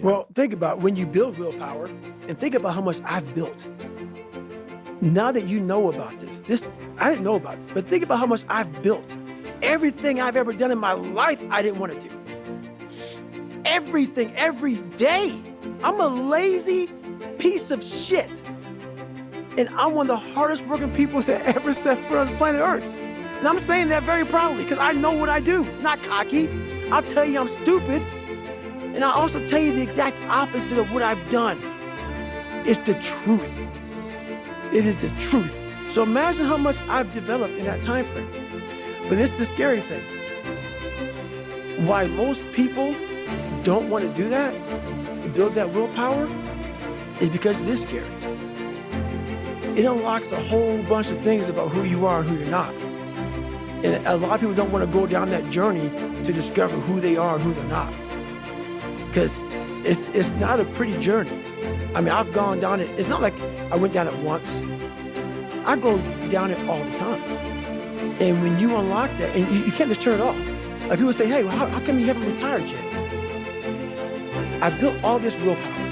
Well, think about when you build willpower and think about how much I've built. Now that you know about this, I didn't know about this, but think about how much I've built. Everything I've ever done in my life, I didn't want to do. Everything, every day. I'm a lazy piece of shit. And I'm one of the hardest working people to ever step foot on this planet Earth. And I'm saying that very proudly because I know what I do. Not cocky. I'll tell you I'm stupid. And I'll also tell you the exact opposite of what I've done. It's the truth. It is the truth. So imagine how much I've developed in that time frame. But it's the scary thing. Why most people don't want to do that, build that willpower, is because it is scary. It unlocks a whole bunch of things about who you are and who you're not. And a lot of people don't want to go down that journey to discover who they are and who they're not. Because it's not a pretty journey. I mean, I've gone down it. It's not like I went down it once. I go down it all the time. And when you unlock that, and you can't just turn it off. Like people say, hey, well, how come you haven't retired yet? I built all this willpower.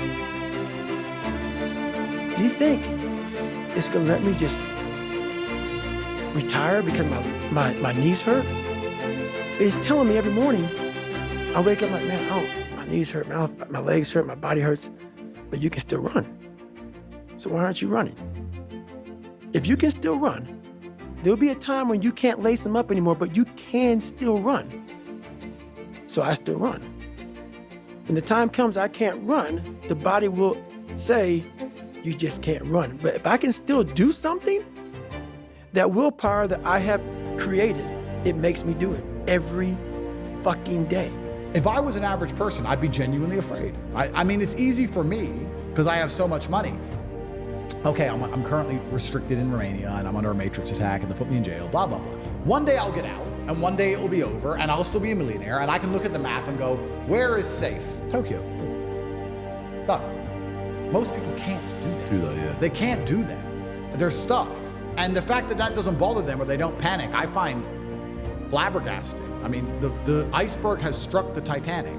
Do you think it's gonna let me just retire because my knees hurt? It's telling me every morning, I wake up like, man, my knees hurt, my legs hurt, my body hurts, but you can still run. So why aren't you running? If you can still run, there'll be a time when you can't lace them up anymore, but you can still run. So I still run. When the time comes I can't run, the body will say, you just can't run. But if I can still do something, that willpower that I have created, it makes me do it every fucking day. If I was an average person, I'd be genuinely afraid. I mean, it's easy for me because I have so much money. Okay, I'm currently restricted in Romania and I'm under a matrix attack and they put me in jail, blah, blah, blah. One day I'll get out and one day it will be over and I'll still be a millionaire and I can look at the map and go, where is safe? Tokyo. Done. Most people can't do that. Yeah. They can't do that. They're stuck. And the fact that that doesn't bother them or they don't panic, I find flabbergasting. I mean, the iceberg has struck the Titanic.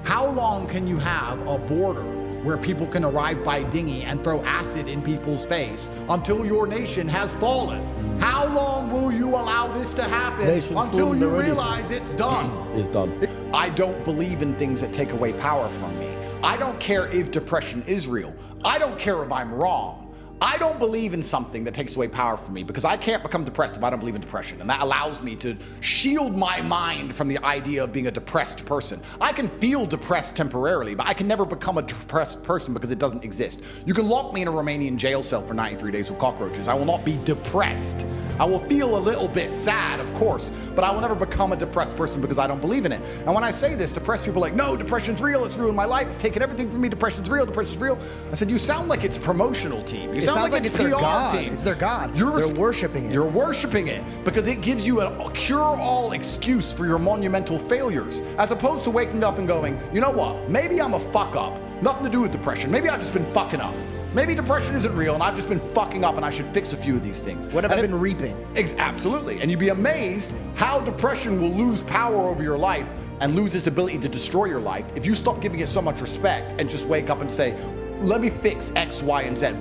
How long can you have a border where people can arrive by dinghy and throw acid in people's face until your nation has fallen? How long will you allow this to happen until you realize it's done? It's done. I don't believe in things that take away power from me. I don't care if depression is real. I don't care if I'm wrong. I don't believe in something that takes away power from me because I can't become depressed if I don't believe in depression. And that allows me to shield my mind from the idea of being a depressed person. I can feel depressed temporarily, but I can never become a depressed person because it doesn't exist. You can lock me in a Romanian jail cell for 93 days with cockroaches. I will not be depressed. I will feel a little bit sad, of course, but I will never become a depressed person because I don't believe in it. And when I say this, depressed people are like, no, depression's real, it's ruined my life, it's taken everything from me, depression's real, depression's real. I said, you sound like it's a promotional team. You sound like it's their PR God. team. It's their God. They're worshiping it. You're worshiping it because it gives you a cure-all excuse for your monumental failures, as opposed to waking up and going, you know what? Maybe I'm a fuck up. Nothing to do with depression. Maybe I've just been fucking up. Maybe depression isn't real and I've just been fucking up and I should fix a few of these things. What have I been reaping? Absolutely. And you'd be amazed how depression will lose power over your life and lose its ability to destroy your life if you stop giving it so much respect and just wake up and say, let me fix X, Y, and Z.